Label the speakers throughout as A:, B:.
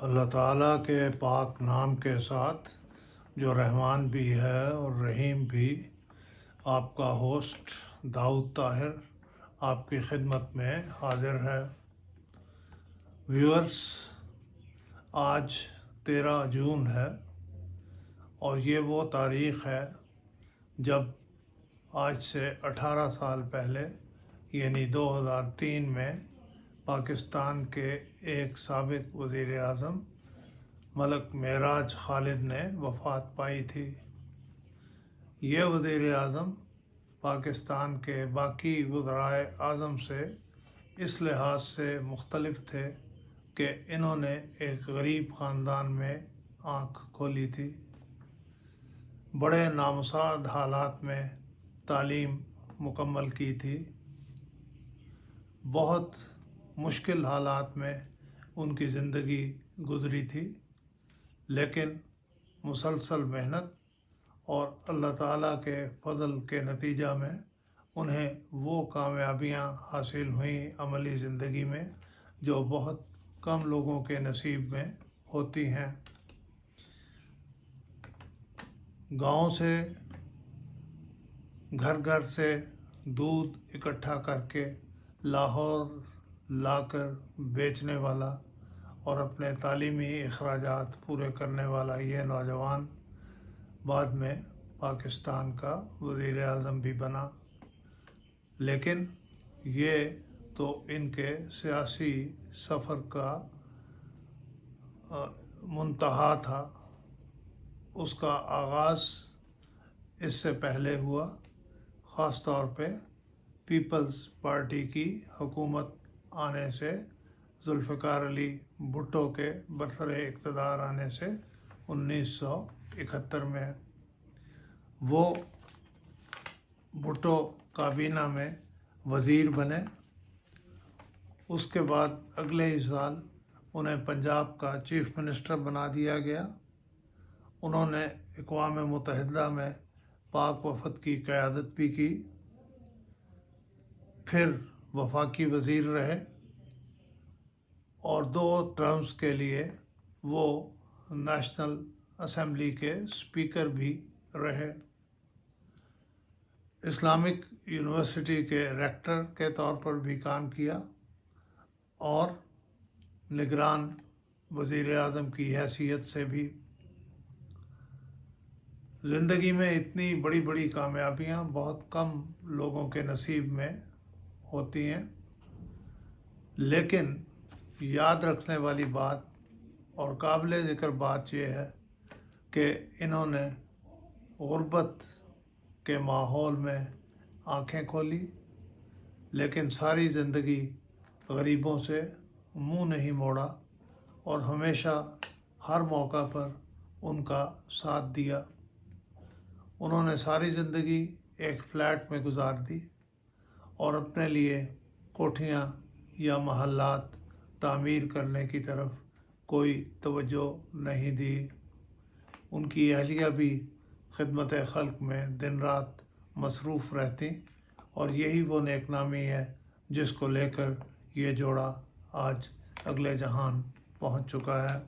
A: اللہ تعالیٰ کے پاک نام کے ساتھ جو رحمان بھی ہے اور رحیم بھی، آپ کا ہوسٹ داؤد طاہر آپ کی خدمت میں حاضر ہے۔ ویورز، آج 13 جون ہے اور یہ وہ تاریخ ہے جب آج سے 18 سال پہلے یعنی 2003 میں پاکستان کے ایک سابق وزیر اعظم ملک معراج خالد نے وفات پائی تھی۔ یہ وزیر اعظم پاکستان کے باقی وزرائے اعظم سے اس لحاظ سے مختلف تھے کہ انہوں نے ایک غریب خاندان میں آنکھ کھولی تھی، بڑے نامساعد حالات میں تعلیم مکمل کی تھی، بہت مشکل حالات میں ان کی زندگی گزری تھی، لیکن مسلسل محنت اور اللہ تعالیٰ کے فضل کے نتیجہ میں انہیں وہ کامیابیاں حاصل ہوئیں عملی زندگی میں جو بہت کم لوگوں کے نصیب میں ہوتی ہیں۔ گاؤں سے گھر گھر سے دودھ اکٹھا کر کے لاہور لا کر بیچنے والا اور اپنے تعلیمی اخراجات پورے کرنے والا یہ نوجوان بعد میں پاکستان کا وزیر اعظم بھی بنا، لیکن یہ تو ان کے سیاسی سفر کا منتہا تھا۔ اس کا آغاز اس سے پہلے ہوا، خاص طور پہ پیپلز پارٹی کی حکومت آنے سے، ذوالفقار علی بھٹو کے برسرِ اقتدار آنے سے 1971 میں وہ بھٹو کابینہ میں وزیر بنے۔ اس کے بعد اگلے ہی سال انہیں پنجاب کا چیف منسٹر بنا دیا گیا۔ انہوں نے اقوام متحدہ میں پاک وفد کی قیادت بھی کی، پھر وفاقی وزیر رہے اور 2 ٹرمز کے لیے وہ نیشنل اسمبلی کے اسپیکر بھی رہے۔ اسلامک یونیورسٹی کے ریکٹر کے طور پر بھی کام کیا اور نگران وزیر اعظم کی حیثیت سے بھی۔ زندگی میں اتنی بڑی بڑی کامیابیاں بہت کم لوگوں کے نصیب میں ہوتی ہیں، لیکن یاد رکھنے والی بات اور قابل ذکر بات یہ ہے کہ انہوں نے غربت کے ماحول میں آنکھیں کھولی، لیکن ساری زندگی غریبوں سے منہ نہیں موڑا اور ہمیشہ ہر موقع پر ان کا ساتھ دیا۔ انہوں نے ساری زندگی ایک فلیٹ میں گزار دی اور اپنے لیے کوٹھیاں یا محلات تعمیر کرنے کی طرف کوئی توجہ نہیں دی۔ ان کی اہلیہ بھی خدمت خلق میں دن رات مصروف رہتی اور یہی وہ نیک نامی ہے جس کو لے کر یہ جوڑا آج اگلے جہان پہنچ چکا ہے۔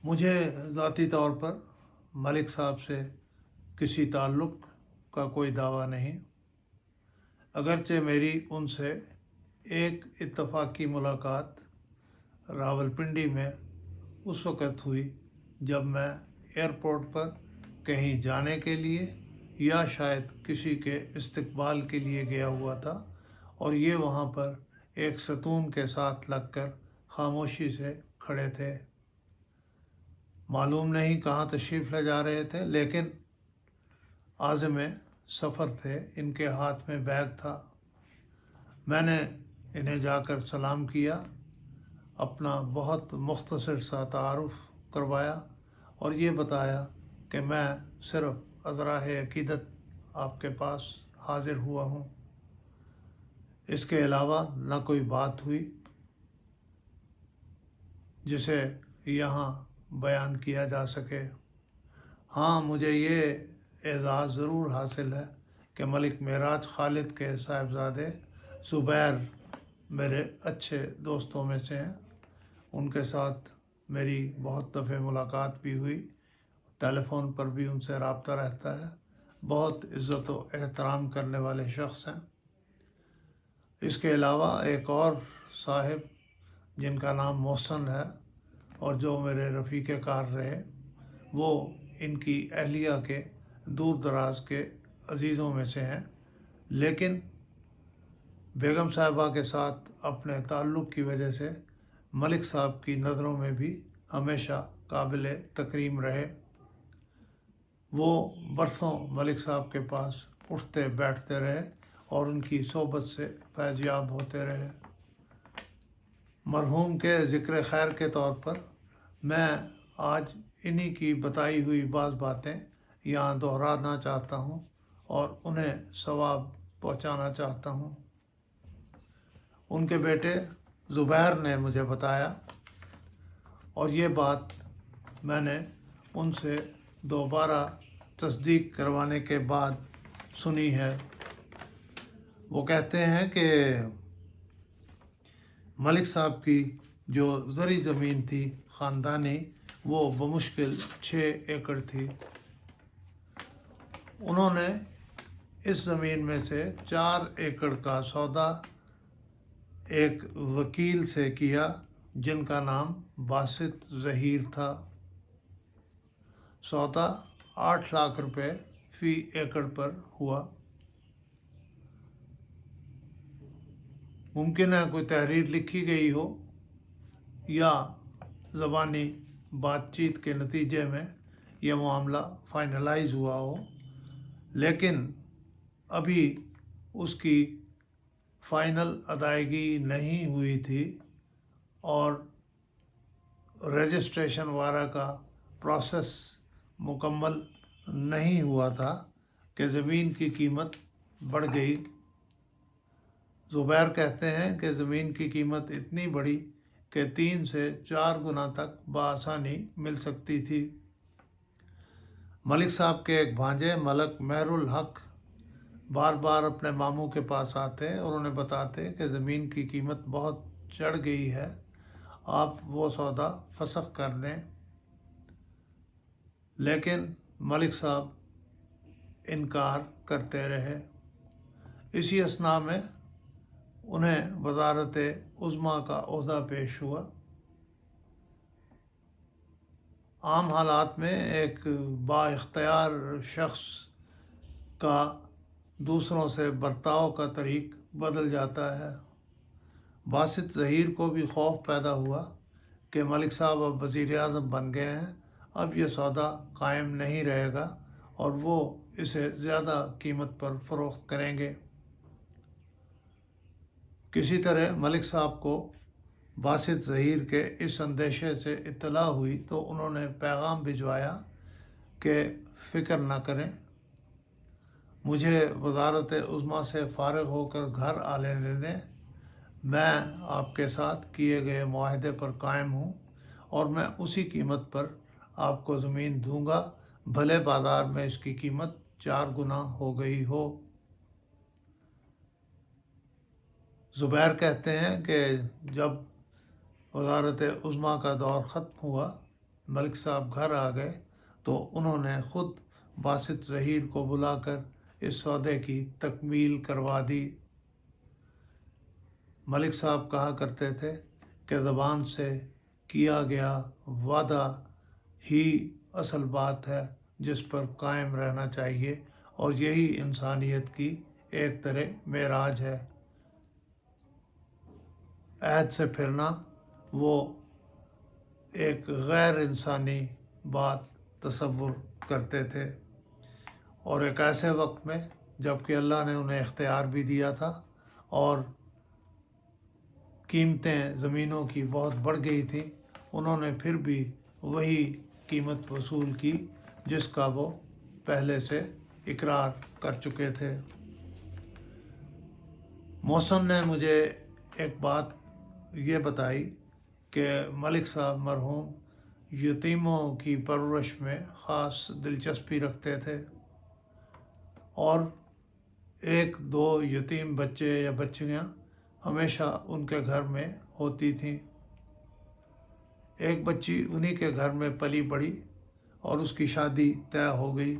A: مجھے ذاتی طور پر ملک صاحب سے کسی تعلق کا کوئی دعویٰ نہیں، اگرچہ میری ان سے ایک اتفاقی ملاقات راولپنڈی میں اس وقت ہوئی جب میں ایئرپورٹ پر کہیں جانے کے لیے یا شاید کسی کے استقبال کے لیے گیا ہوا تھا اور یہ وہاں پر ایک ستون کے ساتھ لگ کر خاموشی سے کھڑے تھے۔ معلوم نہیں کہاں تشریف لے جا رہے تھے، لیکن عازم سفر تھے، ان کے ہاتھ میں بیگ تھا۔ میں نے انہیں جا کر سلام کیا، اپنا بہت مختصر سا تعارف کروایا اور یہ بتایا کہ میں صرف عذراء عقیدت آپ کے پاس حاضر ہوا ہوں، اس کے علاوہ نہ کوئی بات ہوئی جسے یہاں بیان کیا جا سکے۔ ہاں، مجھے یہ اعزاز ضرور حاصل ہے کہ ملک معراج خالد کے صاحبزادے زبیر میرے اچھے دوستوں میں سے ہیں۔ ان کے ساتھ میری بہت دفعہ ملاقات بھی ہوئی، ٹیلی فون پر بھی ان سے رابطہ رہتا ہے، بہت عزت و احترام کرنے والے شخص ہیں۔ اس کے علاوہ ایک اور صاحب جن کا نام محسن ہے اور جو میرے رفیق کار رہے، وہ ان کی اہلیہ کے دور دراز کے عزیزوں میں سے ہیں، لیکن بیگم صاحبہ کے ساتھ اپنے تعلق کی وجہ سے ملک صاحب کی نظروں میں بھی ہمیشہ قابل تکریم رہے۔ وہ برسوں ملک صاحب کے پاس اٹھتے بیٹھتے رہے اور ان کی صحبت سے فیض یاب ہوتے رہے۔ مرحوم کے ذکر خیر کے طور پر میں آج انہی کی بتائی ہوئی بعض باتیں یہاں دہرانا چاہتا ہوں اور انہیں ثواب پہنچانا چاہتا ہوں۔ ان کے بیٹے زبیر نے مجھے بتایا، اور یہ بات میں نے ان سے دوبارہ تصدیق کروانے کے بعد سنی ہے۔ وہ کہتے ہیں کہ ملک صاحب کی جو زرعی زمین تھی خاندانی، وہ بمشکل 6 ایکڑ تھی۔ انہوں نے اس زمین میں سے 4 ایکڑ کا سودا ایک وکیل سے کیا جن کا نام باسط ظہیر تھا۔ سودا 8 لاکھ روپے فی ایکڑ پر ہوا۔ ممکن ہے کوئی تحریر لکھی گئی ہو یا زبانی بات چیت کے نتیجے میں یہ معاملہ فائنلائز ہوا ہو، لیکن ابھی اس کی فائنل ادائیگی نہیں ہوئی تھی اور رجسٹریشن وغیرہ کا پروسیس مکمل نہیں ہوا تھا کہ زمین کی قیمت بڑھ گئی۔ زبیر کہتے ہیں کہ زمین کی قیمت اتنی بڑھی کہ 3 سے 4 گنا تک بآسانی مل سکتی تھی۔ ملک صاحب کے ایک بھانجے ملک مہر الحق بار بار اپنے ماموں کے پاس آتے اور انہیں بتاتے کہ زمین کی قیمت بہت چڑھ گئی ہے، آپ وہ سودا فسخ کر دیں، لیکن ملک صاحب انکار کرتے رہے۔ اسی اثناء میں انہیں وزارت عظمیٰ کا عہدہ پیش ہوا۔ عام حالات میں ایک با اختیار شخص کا دوسروں سے برتاؤ کا طریق بدل جاتا ہے۔ باسط ظہیر کو بھی خوف پیدا ہوا کہ ملک صاحب اب وزیر اعظم بن گئے ہیں، اب یہ سودا قائم نہیں رہے گا اور وہ اسے زیادہ قیمت پر فروخت کریں گے۔ کسی طرح ملک صاحب کو باسط ظہیر کے اس اندیشے سے اطلاع ہوئی تو انہوں نے پیغام بھجوایا کہ فکر نہ کریں، مجھے وزارت عظمیٰ سے فارغ ہو کر گھر آ لینے دیں، میں آپ کے ساتھ کیے گئے معاہدے پر قائم ہوں اور میں اسی قیمت پر آپ کو زمین دوں گا، بھلے بازار میں اس کی قیمت 4 گنا ہو گئی ہو۔ زبیر کہتے ہیں کہ جب وزارت عظمیٰ کا دور ختم ہوا، ملک صاحب گھر آ گئے تو انہوں نے خود باسط ظہیر کو بلا کر اس سودے کی تکمیل کروا دی۔ ملک صاحب کہا کرتے تھے کہ زبان سے کیا گیا وعدہ ہی اصل بات ہے جس پر قائم رہنا چاہیے، اور یہی انسانیت کی ایک طرح معراج ہے۔ عہد سے پھرنا وہ ایک غیر انسانی بات تصور کرتے تھے، اور ایک ایسے وقت میں جب کہ اللہ نے انہیں اختیار بھی دیا تھا اور قیمتیں زمینوں کی بہت بڑھ گئی تھیں، انہوں نے پھر بھی وہی قیمت وصول کی جس کا وہ پہلے سے اقرار کر چکے تھے۔ محسن نے مجھے ایک بات یہ بتائی کہ ملک صاحب مرحوم یتیموں کی پرورش میں خاص دلچسپی رکھتے تھے، اور 1-2 یتیم بچے یا بچیاں ہمیشہ ان کے گھر میں ہوتی تھیں۔ ایک بچی انہی کے گھر میں پلی بڑھی اور اس کی شادی طے ہو گئی۔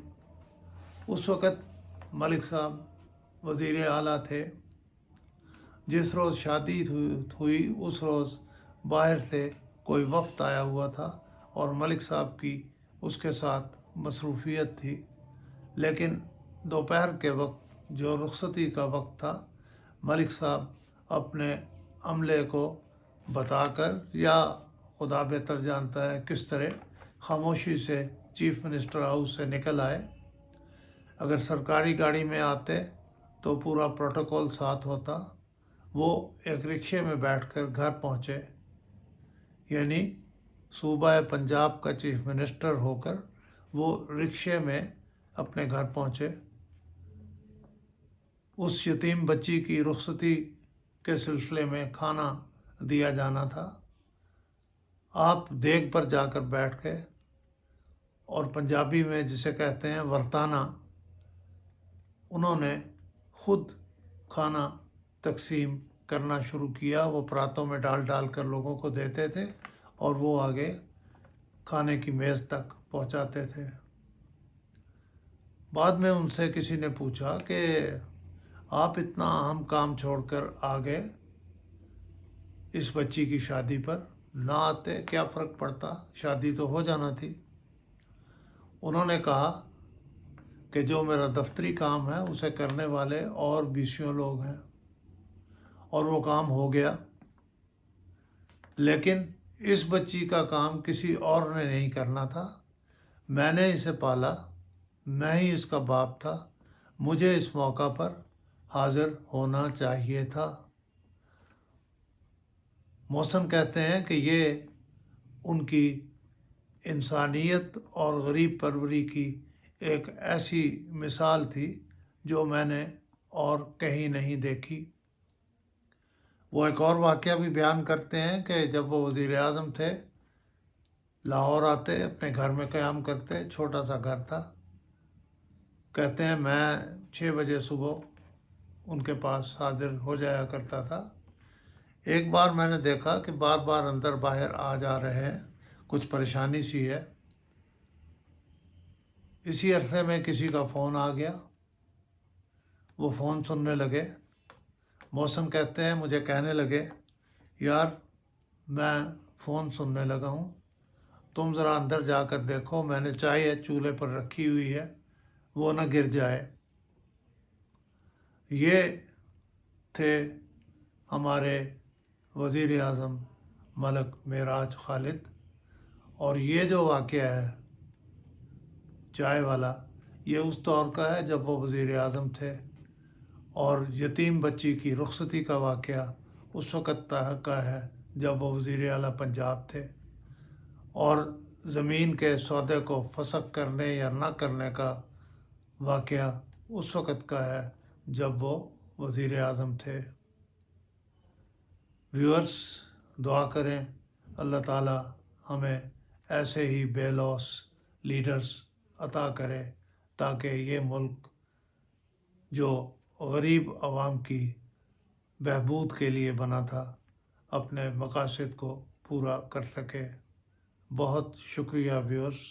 A: اس وقت ملک صاحب وزیر اعلیٰ تھے۔ جس روز شادی ہوئی اس روز باہر سے کوئی وفد آیا ہوا تھا اور ملک صاحب کی اس کے ساتھ مصروفیت تھی، لیکن دوپہر کے وقت جو رخصتی کا وقت تھا، ملک صاحب اپنے عملے کو بتا کر یا خدا بہتر جانتا ہے کس طرح خاموشی سے چیف منسٹر ہاؤس سے نکل آئے۔ اگر سرکاری گاڑی میں آتے تو پورا پروٹوکول ساتھ ہوتا۔ وہ ایک رکشے میں بیٹھ کر گھر پہنچے، یعنی صوبہ پنجاب کا چیف منسٹر ہو کر وہ رکشے میں اپنے گھر پہنچے۔ اس یتیم بچی کی رخصتی کے سلسلے میں کھانا دیا جانا تھا۔ آپ دیگ پر جا کر بیٹھ گئے اور پنجابی میں جسے کہتے ہیں ورتانا، انہوں نے خود کھانا تقسیم کرنا شروع کیا۔ وہ پراتوں میں ڈال ڈال کر لوگوں کو دیتے تھے اور وہ آگے کھانے کی میز تک پہنچاتے تھے۔ بعد میں ان سے کسی نے پوچھا کہ آپ اتنا اہم کام چھوڑ کر آ گئے، اس بچی کی شادی پر نہ آتے کیا فرق پڑتا، شادی تو ہو جانا تھی۔ انہوں نے کہا کہ جو میرا دفتری کام ہے اسے کرنے والے اور 20 لوگ ہیں اور وہ کام ہو گیا، لیکن اس بچی کا کام کسی اور نے نہیں کرنا تھا۔ میں نے اسے پالا، میں ہی اس کا باپ تھا، مجھے اس موقع پر حاضر ہونا چاہیے تھا۔ محسن کہتے ہیں کہ یہ ان کی انسانیت اور غریب پروری کی ایک ایسی مثال تھی جو میں نے اور کہیں نہیں دیکھی۔ وہ ایک اور واقعہ بھی بیان کرتے ہیں کہ جب وہ وزیر اعظم تھے، لاہور آتے، اپنے گھر میں قیام کرتے، چھوٹا سا گھر تھا۔ کہتے ہیں میں 6 بجے صبح ان کے پاس حاضر ہو جایا کرتا تھا۔ ایک بار میں نے دیکھا کہ بار بار اندر باہر آ جا رہے ہیں، کچھ پریشانی سی ہے۔ اسی عرصے میں کسی کا فون آ گیا، وہ فون سننے لگے۔ محسن کہتے ہیں مجھے کہنے لگے یار میں فون سننے لگا ہوں، تم ذرا اندر جا کر دیکھو، میں نے چائے چولہے پر رکھی ہوئی ہے، وہ نہ گر جائے۔ یہ تھے ہمارے وزیر اعظم ملک معراج خالد، اور یہ جو واقعہ ہے چائے والا، یہ اس دور کا ہے جب وہ وزیر اعظم تھے، اور یتیم بچی کی رخصتی کا واقعہ اس وقت کا ہے جب وہ وزیر اعلیٰ پنجاب تھے، اور زمین کے سودے کو فسخ کرنے یا نہ کرنے کا واقعہ اس وقت کا ہے جب وہ وزیر اعظم تھے۔ ویورز، دعا کریں اللہ تعالیٰ ہمیں ایسے ہی بے لوث لیڈرز عطا کرے تاکہ یہ ملک جو غریب عوام کی بہبود کے لیے بنا تھا اپنے مقاصد کو پورا کر سکے۔ بہت شکریہ ویورز۔